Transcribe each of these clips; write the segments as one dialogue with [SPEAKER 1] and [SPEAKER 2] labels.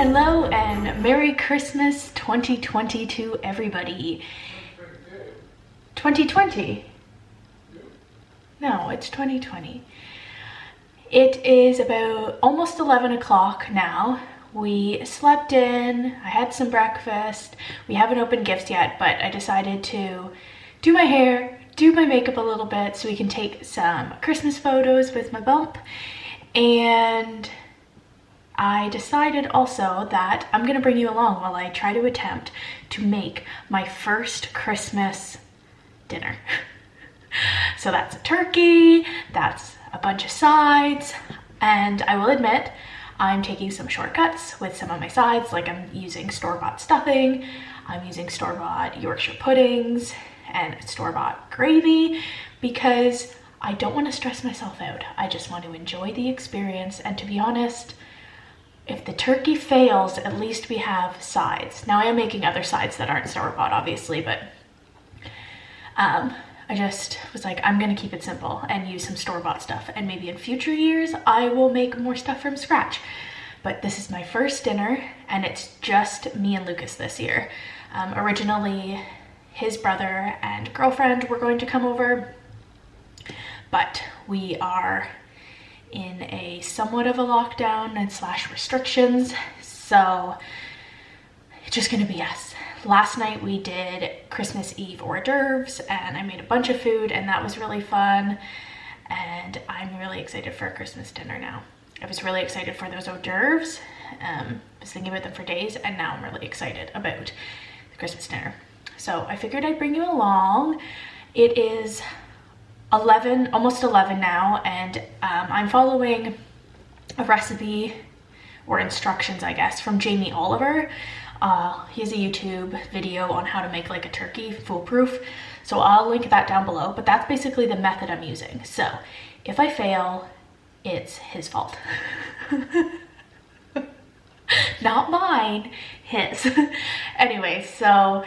[SPEAKER 1] Hello and Merry Christmas 2020 to everybody. 2020? No, it's 2020. It is about almost 11 o'clock now. We slept in, I had some breakfast. We haven't opened gifts yet, but I decided to do my hair, do my makeup a little bit so we can take some Christmas photos with my bump. And I decided also that I'm gonna bring you along while I try to attempt to make my first Christmas dinner. So that's a turkey, that's a bunch of sides, and I will admit I'm taking some shortcuts with some of my sides, like I'm using store-bought stuffing, I'm using store-bought Yorkshire puddings, and store-bought gravy, because I don't want to stress myself out. I just want to enjoy the experience, and to be honest, if the turkey fails, at least we have sides. Now I am making other sides that aren't store-bought, obviously, but I just was like, I'm gonna keep it simple and use some store-bought stuff, and maybe in future years I will make more stuff from scratch. But this is my first dinner, and it's just me and Lucas this year. Originally, his brother and girlfriend were going to come over, but we are in a somewhat of a lockdown and slash restrictions, so it's just gonna be us. Last night we did Christmas Eve hors d'oeuvres, and I made a bunch of food, and that was really fun, and I'm really excited for a Christmas dinner now. I was really excited for those hors d'oeuvres. I was thinking about them for days, and now I'm really excited about the Christmas dinner. So I figured I'd bring you along. It is 11, almost 11 now, and I'm following a recipe or instructions, I guess, from Jamie Oliver. He has a YouTube video on how to make like a turkey foolproof, so I'll link that down below, but that's basically the method I'm using. So if I fail, it's his fault. Not mine, his. Anyway, so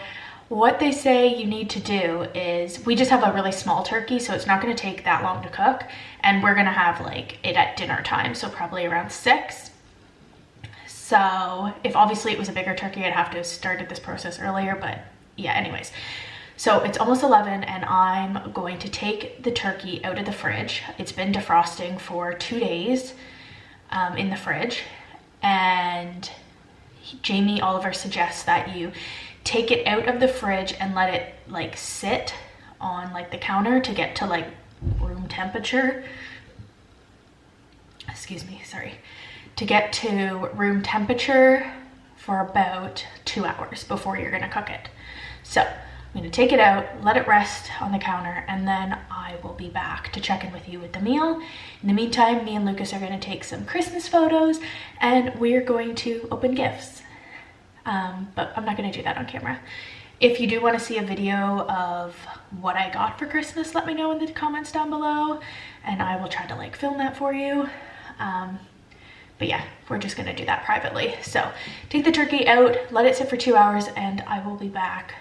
[SPEAKER 1] what they say you need to do is, we just have a really small turkey, so it's not going to take that long to cook, and we're going to have like it at dinner time, so probably around 6. So if obviously it was a bigger turkey, I'd have to have started this process earlier, but yeah, anyways. So it's almost 11, and I'm going to take the turkey out of the fridge. It's been defrosting for 2 days in the fridge, and Jamie Oliver suggests that you take it out of the fridge and let it like sit on like the counter to get to like room temperature. Excuse me, sorry. To get to room temperature for about 2 hours before you're gonna cook it. So I'm gonna take it out, let it rest on the counter, and then I will be back to check in with you with the meal. In the meantime, me and Lucas are gonna take some Christmas photos, and we're going to open gifts. But I'm not gonna do that on camera. If you do wanna see a video of what I got for Christmas, let me know in the comments down below, and I will try to like film that for you. But yeah, we're just gonna do that privately. So take the turkey out, let it sit for 2 hours, and I will be back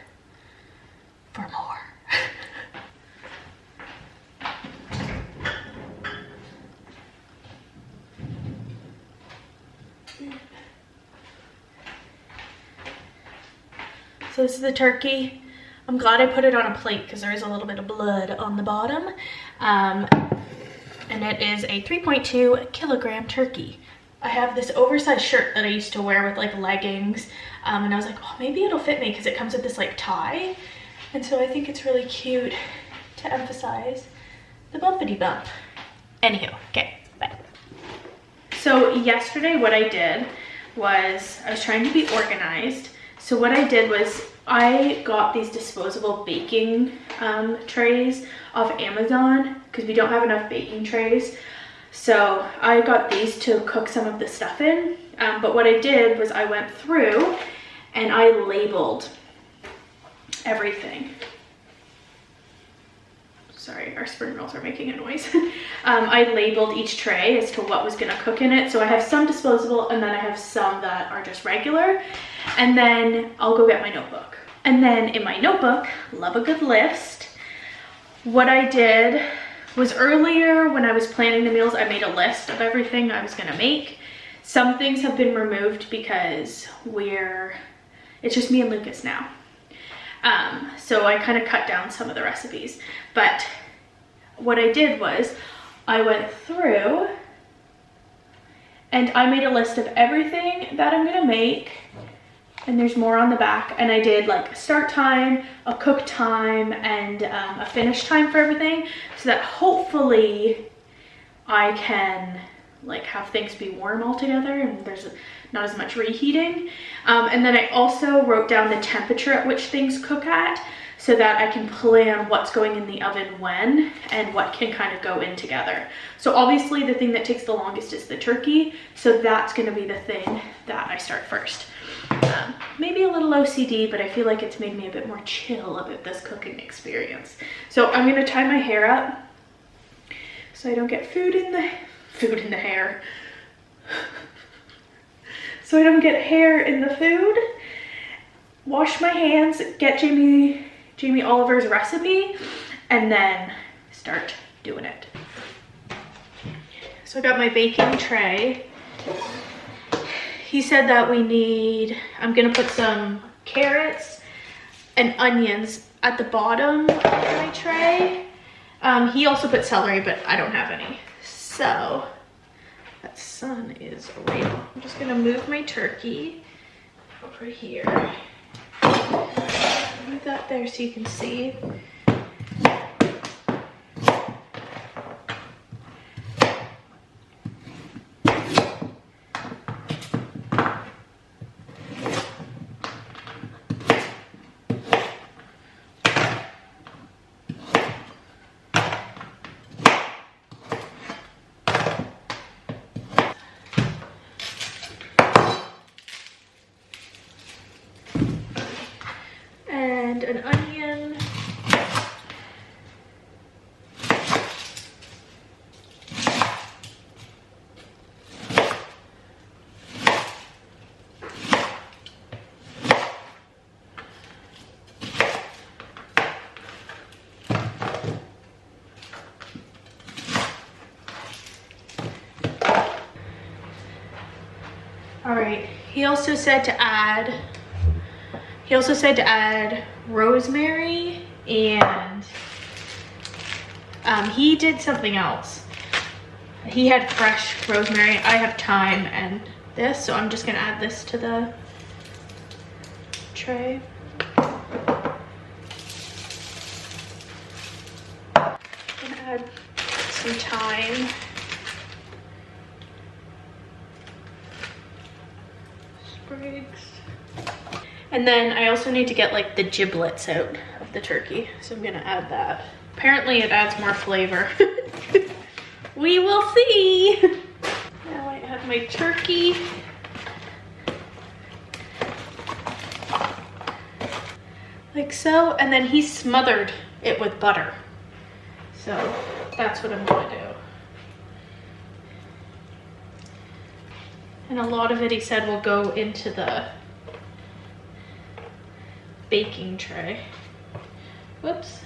[SPEAKER 1] for more. So this is the turkey. I'm glad I put it on a plate because there is a little bit of blood on the bottom. And it is a 3.2 kilogram turkey. I have this oversized shirt that I used to wear with like leggings, and I was like, oh, maybe it'll fit me because it comes with this like tie, and so I think it's really cute to emphasize the bumpity bump. Anywho, okay, bye. So yesterday what I did was I was trying to be organized. So what I did was I got these disposable baking trays off Amazon because we don't have enough baking trays. So I got these to cook some of the stuff in, but what I did was I went through and I labeled everything. Sorry, our spring rolls are making a noise. I labeled each tray as to what was gonna cook in it. So I have some disposable, and then I have some that are just regular. And then I'll go get my notebook. And then in my notebook, love a good list. What I did was earlier when I was planning the meals, I made a list of everything I was gonna make. Some things have been removed because it's just me and Lucas now. So I kind of cut down some of the recipes. But what I did was I went through and I made a list of everything that I'm gonna make, and there's more on the back, and I did like a start time, a cook time, and a finish time for everything, so that hopefully I can like have things be warm all together and there's not as much reheating. And then I also wrote down the temperature at which things cook at, so that I can plan what's going in the oven when and what can kind of go in together. So obviously the thing that takes the longest is the turkey, so that's going to be the thing that I start first. Maybe a little OCD, but I feel like it's made me a bit more chill about this cooking experience. So I'm going to tie my hair up so I don't get food in the hair. So I don't get hair in the food. Wash my hands, get Jamie Oliver's recipe, and then start doing it. So I got my baking tray. He said that I'm gonna put some carrots and onions at the bottom of my tray. He also put celery, but I don't have any. So that sun is real. I'm just gonna move my turkey over here. Move that there so you can see. And an onion. All right, he also said to add rosemary, and he did something else. He had fresh rosemary. I have thyme and this, so I'm just gonna add this to the tray. I'm gonna add some thyme. Sprigs. And then I also need to get like the giblets out of the turkey, so I'm gonna add that. Apparently it adds more flavor. We will see. Now I add my turkey. Like so, and then he smothered it with butter. So that's what I'm gonna do. And a lot of it, he said, will go into the baking tray. Whoops.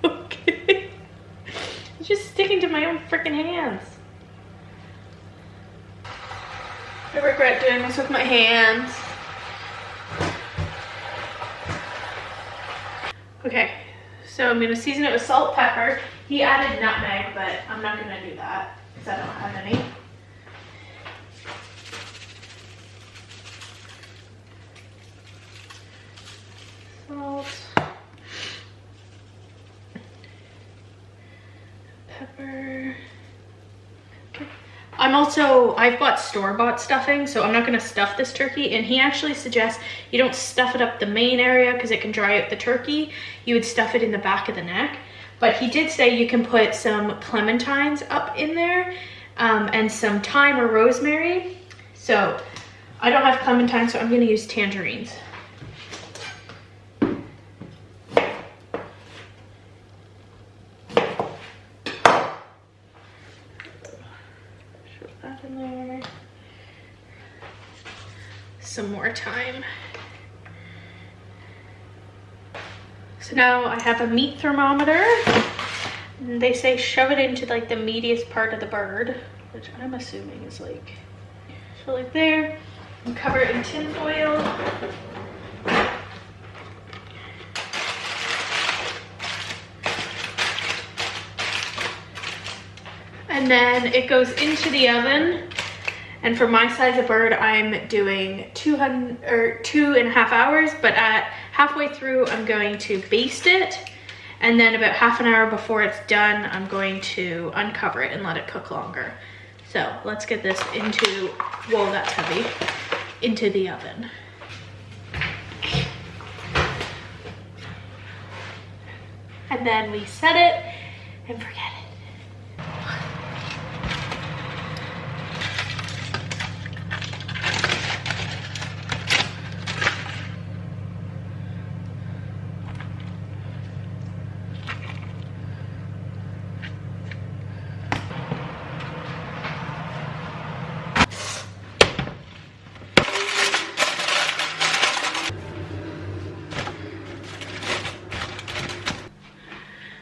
[SPEAKER 1] Okay. It's just sticking to my own freaking hands. I regret doing this with my hands. Okay, so I'm gonna season it with salt, pepper. He added nutmeg, but I'm not gonna do that because I don't have any. Salt, pepper. Okay. I've bought store-bought stuffing, so I'm not gonna stuff this turkey, and he actually suggests you don't stuff it up the main area because it can dry out the turkey. You would stuff it in the back of the neck. But he did say you can put some clementines up in there and some thyme or rosemary. So I don't have clementine, so I'm gonna use tangerines. That in there. Some more thyme. So now I have a meat thermometer. And they say shove it into like the meatiest part of the bird, which I'm assuming is like, so like there, and cover it in tin foil. And then it goes into the oven. And for my size of bird, I'm doing 2.5 hours, but at halfway through, I'm going to baste it. And then about half an hour before it's done, I'm going to uncover it and let it cook longer. So let's get this into, whoa, that's heavy, into the oven. And then we set it and forget it.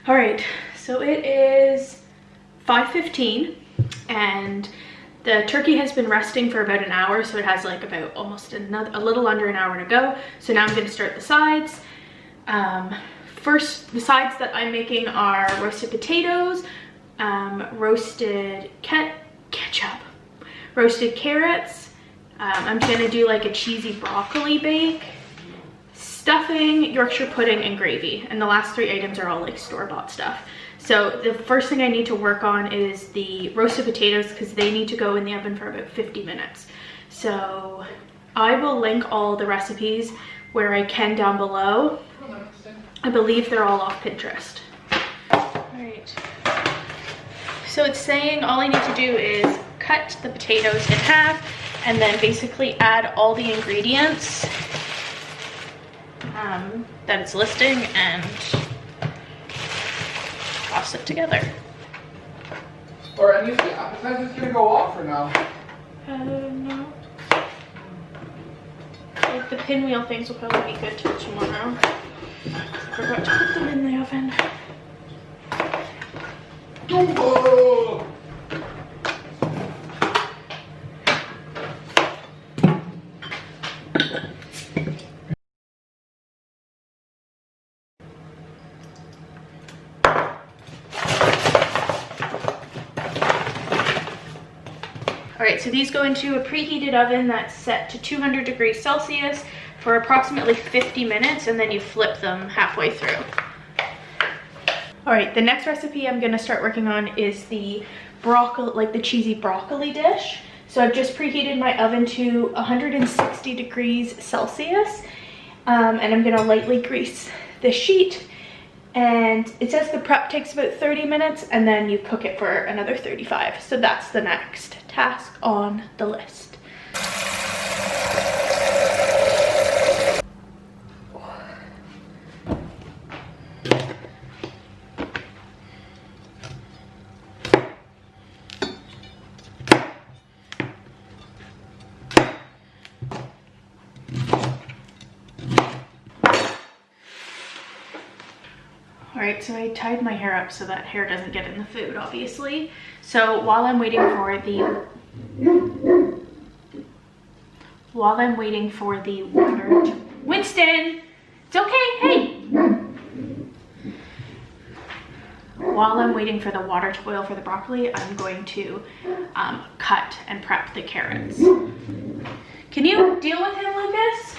[SPEAKER 1] All right, so it is 5:15 and the turkey has been resting for about an hour, so it has like about almost a little under an hour to go. So now I'm going to start the sides. First, the sides that I'm making are roasted potatoes, roasted ketchup, roasted carrots. I'm going to do like a cheesy broccoli bake, stuffing, Yorkshire pudding, and gravy. And the last 3 items are all like store-bought stuff. So the first thing I need to work on is the roasted potatoes because they need to go in the oven for about 50 minutes. So I will link all the recipes where I can down below. I believe they're all off Pinterest. All right. So it's saying all I need to do is cut the potatoes in half and then basically add all the ingredients that it's listing and toss it together.
[SPEAKER 2] Or any of the appetizers gonna go off or no?
[SPEAKER 1] No. Like the pinwheel things will probably be good till tomorrow. I forgot to put them in the oven.
[SPEAKER 2] Oh!
[SPEAKER 1] All right, so these go into a preheated oven that's set to 200 degrees Celsius for approximately 50 minutes, and then you flip them halfway through. All right, the next recipe I'm gonna start working on is the broccoli, like the cheesy broccoli dish. So I've just preheated my oven to 160 degrees Celsius, and I'm gonna lightly grease the sheet. And it says the prep takes about 30 minutes and then you cook it for another 35. So that's the next task on the list. All right, so I tied my hair up so that hair doesn't get in the food, obviously. So while I'm waiting for the water, Winston, it's okay, hey. While I'm waiting for the water to boil for the broccoli, I'm going to cut and prep the carrots. Can you deal with him, Lucas?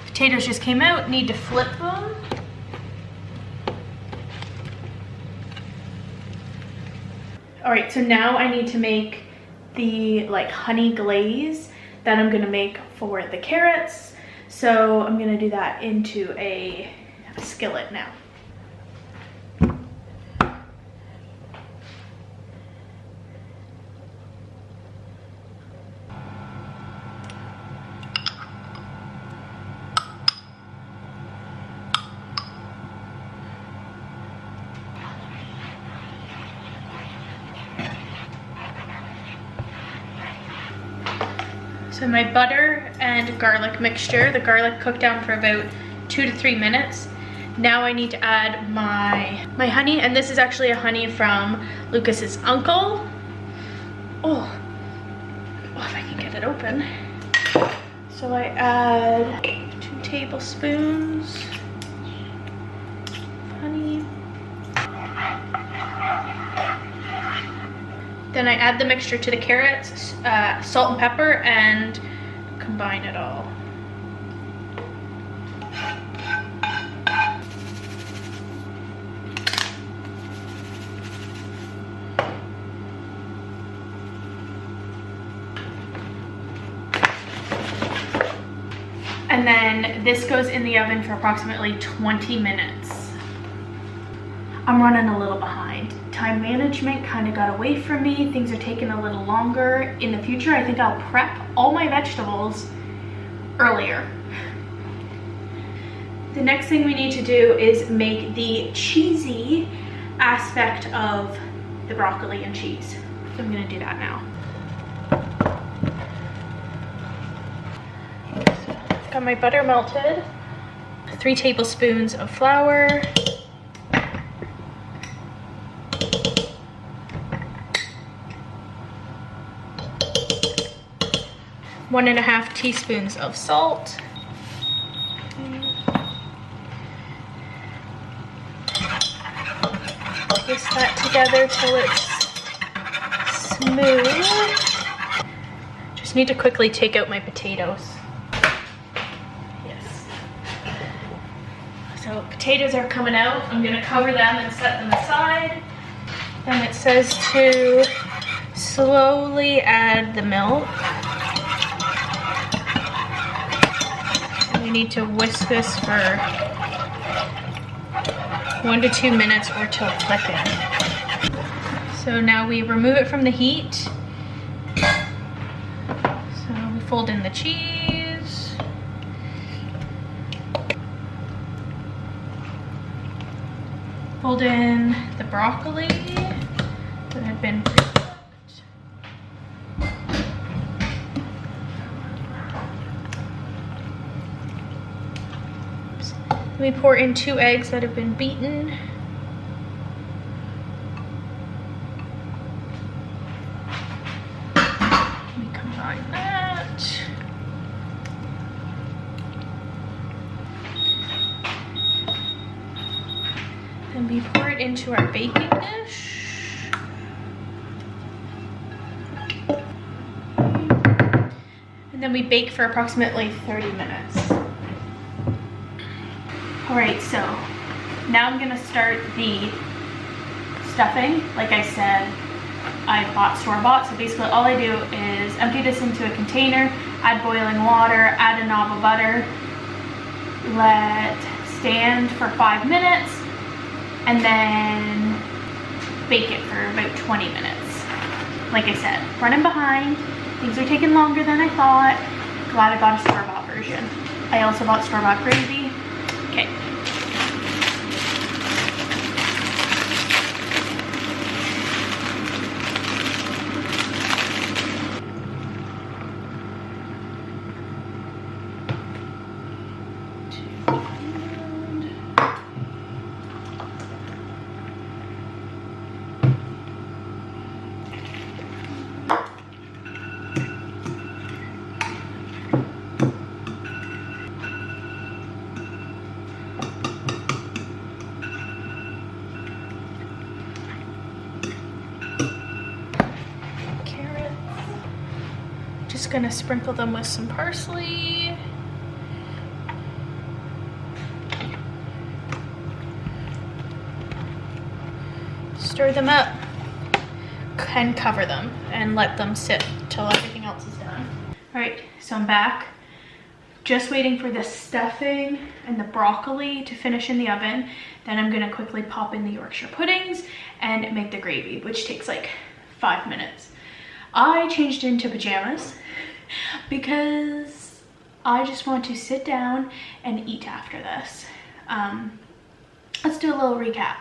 [SPEAKER 1] Potatoes just came out, need to flip them. All right, so now I need to make the like honey glaze that I'm gonna make for the carrots. So I'm gonna do that into a skillet now. So my butter and garlic mixture, the garlic cooked down for about 2 to 3 minutes. Now I need to add my honey, and this is actually a honey from Lucas's uncle. Oh, if I can get it open. So I add 2 tablespoons of honey. Then I add the mixture to the carrots, salt and pepper, and combine it all. And then this goes in the oven for approximately 20 minutes. I'm running a little behind. Time management kind of got away from me. Things are taking a little longer. In the future, I think I'll prep all my vegetables earlier. The next thing we need to do is make the cheesy aspect of the broccoli and cheese. So I'm gonna do that now. Got my butter melted, 3 tablespoons of flour, 1.5 teaspoons of salt, whisk that together till it's smooth. Just need to quickly take out my potatoes. So potatoes are coming out. I'm gonna cover them and set them aside. Then it says to slowly add the milk. And we need to whisk this for 1 to 2 minutes or till thicken. So now we remove it from the heat. So we fold in the cheese. Fold in the broccoli that had been pre-cooked. We pour in 2 eggs that have been beaten. We combine that. Then we pour it into our baking dish. And then we bake for approximately 30 minutes. All right, so now I'm gonna start the stuffing. Like I said, I bought store-bought, so basically all I do is empty this into a container, add boiling water, add a knob of butter, let stand for 5 minutes, and then bake it for about 20 minutes. Like I said, running behind. Things are taking longer than I thought. Glad I got a store-bought version. I also bought store-bought gravy. Okay. Just gonna sprinkle them with some parsley. Stir them up and cover them and let them sit till everything else is done. All right, so I'm back. Just waiting for the stuffing and the broccoli to finish in the oven. Then I'm gonna quickly pop in the Yorkshire puddings and make the gravy, which takes like 5 minutes. I changed into pajamas because I just want to sit down and eat after this. Let's do a little recap.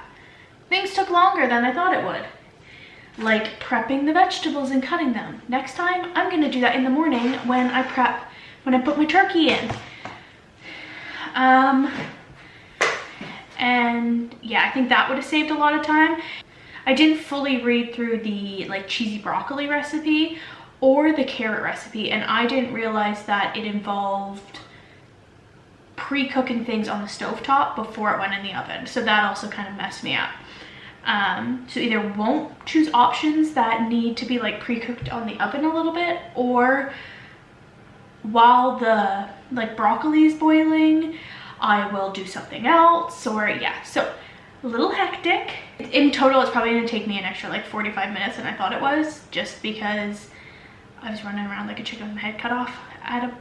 [SPEAKER 1] Things took longer than I thought it would. like prepping the vegetables and cutting them. Next time, I'm gonna do that in the morning when I put my turkey in. And yeah, I think that would have saved a lot of time. I didn't fully read through the like cheesy broccoli recipe or the carrot recipe, and I didn't realize that it involved pre-cooking things on the stovetop before it went in the oven. So that also kind of messed me up. So either won't choose options that need to be like pre-cooked on the oven a little bit, or while the like broccoli is boiling, I will do something else, or yeah, so a little hectic. In total, it's probably gonna take me an extra like 45 minutes than I thought it was, just because I was running around like a chicken with my head cut off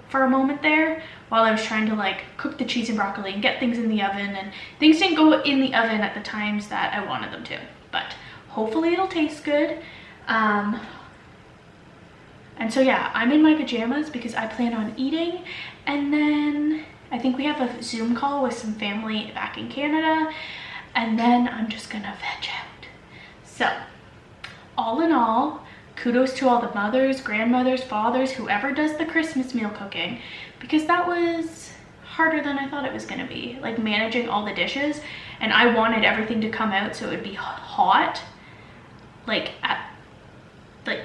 [SPEAKER 1] for a moment there while I was trying to like cook the cheese and broccoli and get things in the oven, and things didn't go in the oven at the times that I wanted them to, but hopefully it'll taste good. And so yeah, I'm in my pajamas because I plan on eating, and then I think we have a Zoom call with some family back in Canada, and then I'm just gonna veg out. So all in all, kudos to all the mothers, grandmothers, fathers, whoever does the Christmas meal cooking, because that was harder than I thought it was gonna be, like managing all the dishes. And I wanted everything to come out so it would be hot, like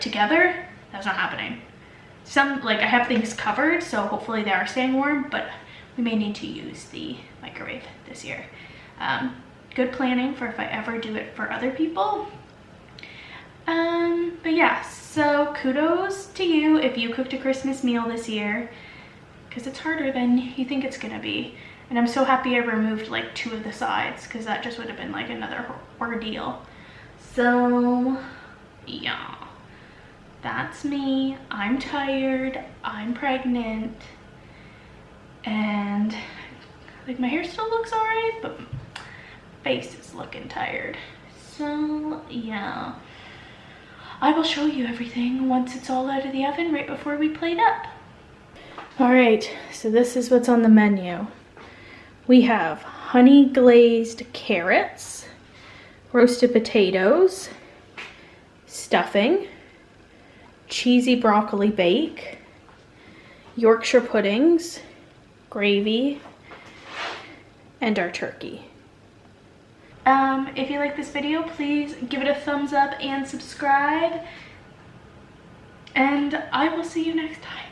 [SPEAKER 1] together. That's not happening. I have things covered, so hopefully they are staying warm, but we may need to use the microwave this year. Good planning for if I ever do it for other people. But yeah, so kudos to you if you cooked a Christmas meal this year, because it's harder than you think it's gonna be. And I'm so happy I removed like 2 of the sides, because that just would have been like another ordeal. So yeah, that's me. I'm tired, I'm pregnant, and like my hair still looks alright, but my face is looking tired. So yeah, I will show you everything once it's all out of the oven right before we plate up. All right, so this is what's on the menu. We have honey glazed carrots, roasted potatoes, stuffing, cheesy broccoli bake, Yorkshire puddings, gravy, and our turkey. If you like this video, please give it a thumbs up and subscribe, and I will see you next time.